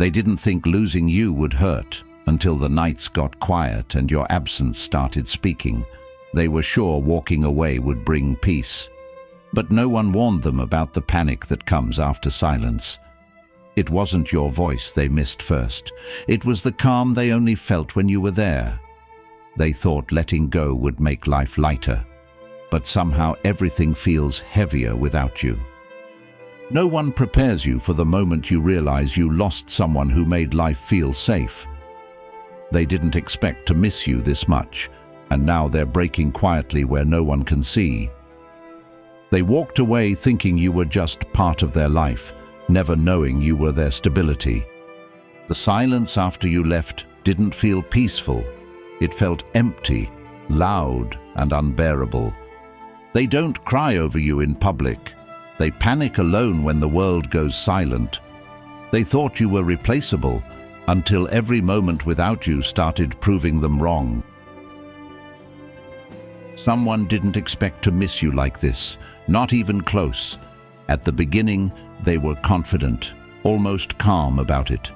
They didn't think losing you would hurt until the nights got quiet and your absence started speaking. They were sure walking away would bring peace. But no one warned them about the panic that comes after silence. It wasn't your voice they missed first. It was the calm they only felt when you were there. They thought letting go would make life lighter, but somehow everything feels heavier without you. No one prepares you for the moment you realize you lost someone who made life feel safe. They didn't expect to miss you this much, and now they're breaking quietly where no one can see. They walked away thinking you were just part of their life, never knowing you were their stability. The silence after you left didn't feel peaceful. It felt empty, loud, and unbearable. They don't cry over you in public. They panic alone when the world goes silent. They thought you were replaceable until every moment without you started proving them wrong. Someone didn't expect to miss you like this, not even close. At the beginning, they were confident, almost calm about it.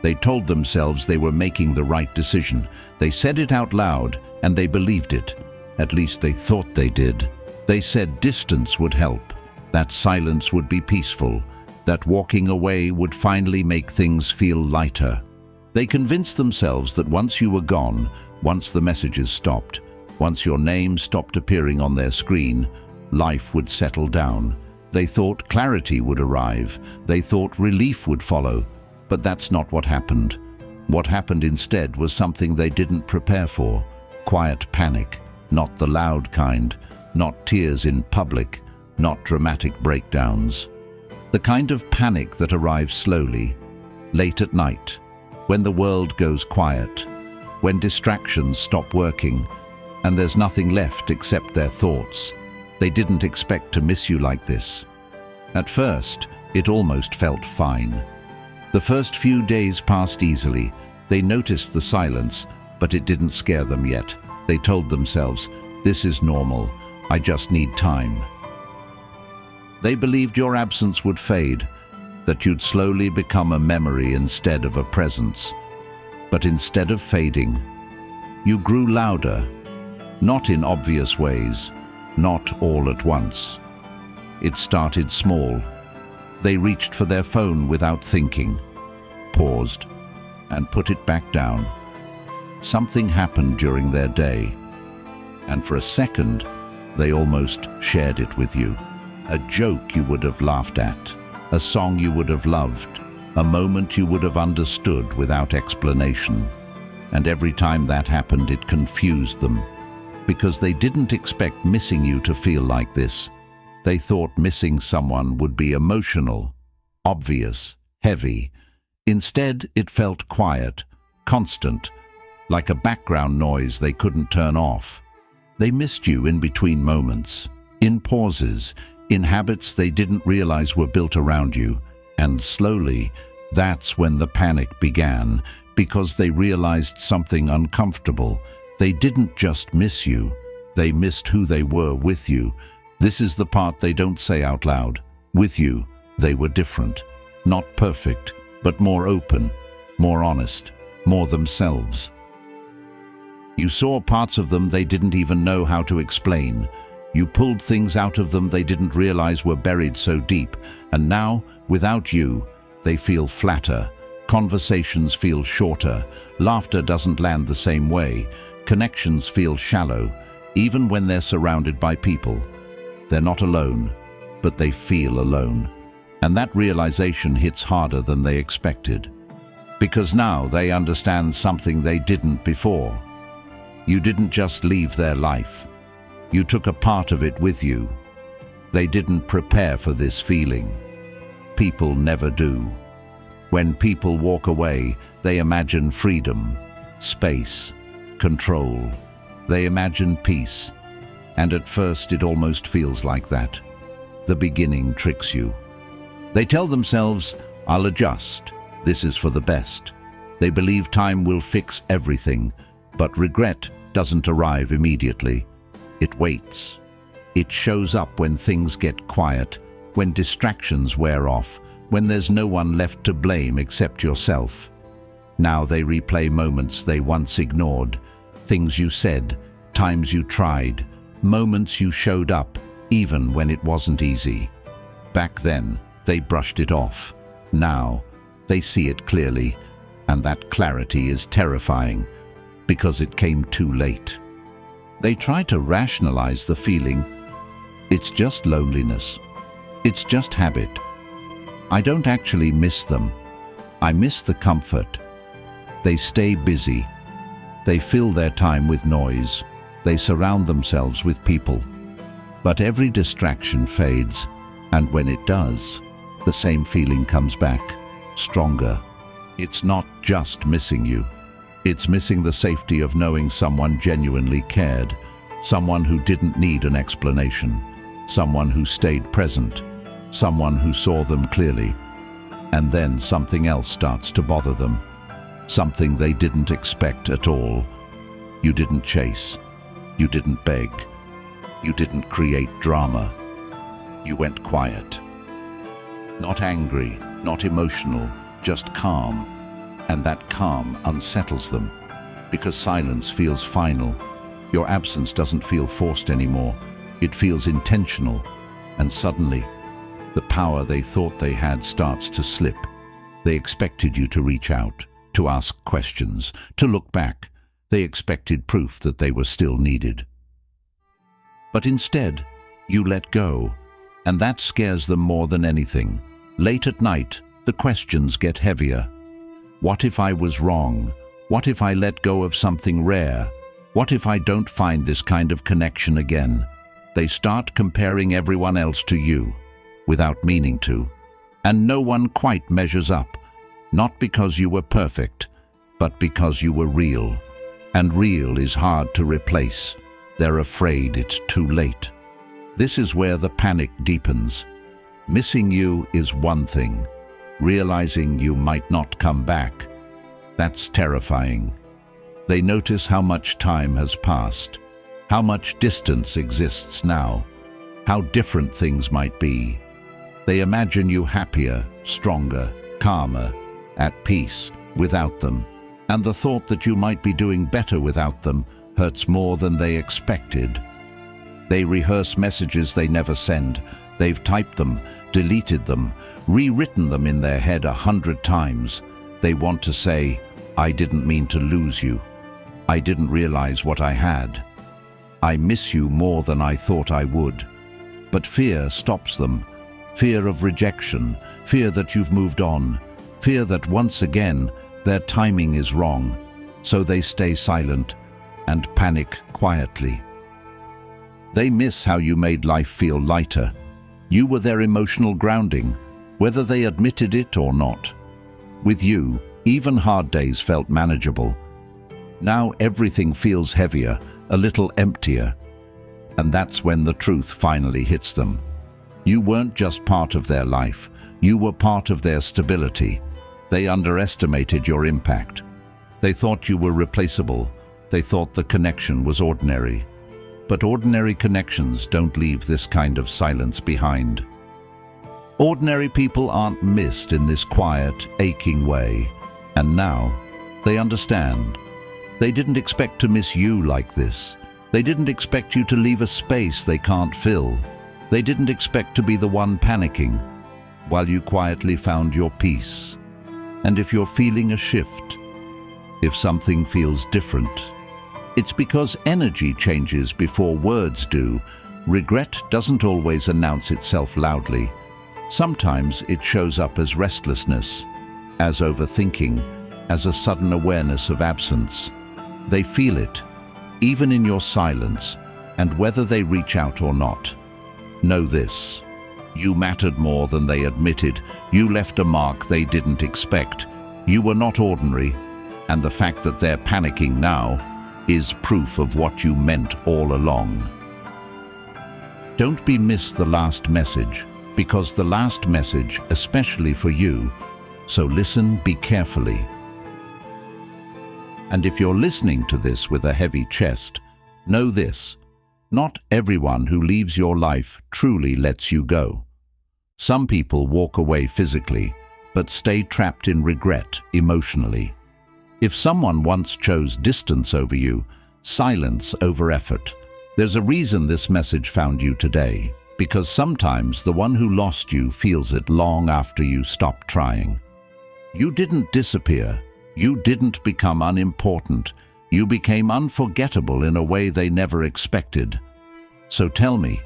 They told themselves they were making the right decision. They said it out loud, and they believed it. At least they thought they did. They said distance would help, that silence would be peaceful, that walking away would finally make things feel lighter. They convinced themselves that once you were gone, once the messages stopped, once your name stopped appearing on their screen, life would settle down. They thought clarity would arrive. They thought relief would follow. But that's not what happened. What happened instead was something they didn't prepare for. Quiet panic, not the loud kind, not tears in public, not dramatic breakdowns. The kind of panic that arrives slowly, late at night, when the world goes quiet, when distractions stop working, and there's nothing left except their thoughts. They didn't expect to miss you like this. At first, it almost felt fine. The first few days passed easily. They noticed the silence, but it didn't scare them yet. They told themselves, "This is normal. I just need time." They believed your absence would fade, that you'd slowly become a memory instead of a presence. But instead of fading, you grew louder, not in obvious ways, not all at once. It started small. They reached for their phone without thinking, paused, and put it back down. Something happened during their day, and for a second, they almost shared it with you. A joke you would have laughed at, a song you would have loved, a moment you would have understood without explanation. And every time that happened, it confused them, because they didn't expect missing you to feel like this. They thought missing someone would be emotional, obvious, heavy. Instead, it felt quiet, constant, like a background noise they couldn't turn off. They missed you in between moments, in pauses, in habits they didn't realize were built around you. And slowly, that's when the panic began, because they realized something uncomfortable. They didn't just miss you, they missed who they were with you. This is the part they don't say out loud. With you, they were different. Not perfect, but more open, more honest, more themselves. You saw parts of them they didn't even know how to explain. You pulled things out of them they didn't realize were buried so deep. And now, without you, they feel flatter. Conversations feel shorter. Laughter doesn't land the same way. Connections feel shallow, even when they're surrounded by people. They're not alone, but they feel alone. And that realization hits harder than they expected. Because now they understand something they didn't before. You didn't just leave their life. You took a part of it with you. They didn't prepare for this feeling. People never do. When people walk away, they imagine freedom, space, control. They imagine peace. And at first it almost feels like that. The beginning tricks you. They tell themselves, "I'll adjust. This is for the best." They believe time will fix everything, but regret doesn't arrive immediately. It waits. It shows up when things get quiet, when distractions wear off, when there's no one left to blame except yourself. Now they replay moments they once ignored, things you said, times you tried, moments you showed up, even when it wasn't easy. Back then, they brushed it off. Now, they see it clearly, and that clarity is terrifying, because it came too late. They try to rationalize the feeling. It's just loneliness. It's just habit. I don't actually miss them. I miss the comfort. They stay busy. They fill their time with noise. They surround themselves with people. But every distraction fades, and when it does, the same feeling comes back, stronger. It's not just missing you. It's missing the safety of knowing someone genuinely cared, someone who didn't need an explanation, someone who stayed present, someone who saw them clearly. And then something else starts to bother them, something they didn't expect at all. You didn't chase. You didn't beg. You didn't create drama. You went quiet. Not angry, not emotional, just calm. And that calm unsettles them, because silence feels final. Your absence doesn't feel forced anymore. It feels intentional. And suddenly, the power they thought they had starts to slip. They expected you to reach out, to ask questions, to look back. They expected proof that they were still needed. But instead, you let go, and that scares them more than anything. Late at night, the questions get heavier. What if I was wrong? What if I let go of something rare? What if I don't find this kind of connection again? They start comparing everyone else to you, without meaning to. And no one quite measures up, not because you were perfect, but because you were real. And real is hard to replace. They're afraid it's too late. This is where the panic deepens. Missing you is one thing. Realizing you might not come back, that's terrifying. They notice how much time has passed, how much distance exists now, how different things might be. They imagine you happier, stronger, calmer, at peace, without them. And the thought that you might be doing better without them hurts more than they expected. They rehearse messages they never send. They've typed them, deleted them, rewritten them in their head 100 times. They want to say, I didn't mean to lose you. I didn't realize what I had. I miss you more than I thought I would. But fear stops them. Fear of rejection, fear that you've moved on, fear that once again their timing is wrong. So they stay silent and panic quietly. They miss how you made life feel lighter. You were their emotional grounding, whether they admitted it or not. With you, even hard days felt manageable. Now everything feels heavier, a little emptier. And that's when the truth finally hits them. You weren't just part of their life, you were part of their stability. They underestimated your impact. They thought you were replaceable. They thought the connection was ordinary. But ordinary connections don't leave this kind of silence behind. Ordinary people aren't missed in this quiet, aching way. And now, they understand. They didn't expect to miss you like this. They didn't expect you to leave a space they can't fill. They didn't expect to be the one panicking, while you quietly found your peace. And if you're feeling a shift, if something feels different, it's because energy changes before words do. Regret doesn't always announce itself loudly. Sometimes it shows up as restlessness, as overthinking, as a sudden awareness of absence. They feel it, even in your silence, and whether they reach out or not. Know this: you mattered more than they admitted. You left a mark they didn't expect. You were not ordinary, and the fact that they're panicking now is proof of what you meant all along. Don't be missed the last message, because the last message, especially for you, so listen, be carefully. And if you're listening to this with a heavy chest, know this: not everyone who leaves your life truly lets you go. Some people walk away physically, but stay trapped in regret emotionally. If someone once chose distance over you, silence over effort, there's a reason this message found you today, because sometimes the one who lost you feels it long after you stop trying. You didn't disappear. You didn't become unimportant. You became unforgettable in a way they never expected. So tell me,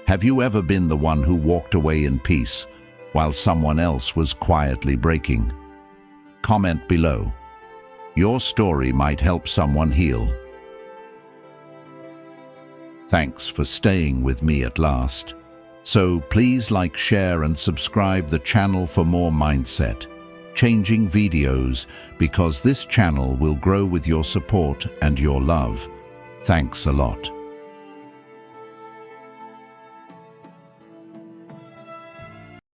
have you ever been the one who walked away in peace while someone else was quietly breaking? Comment below. Your story might help someone heal. Thanks for staying with me at last. So please like, share and subscribe the channel for more mindset changing videos, because this channel will grow with your support and your love. Thanks a lot.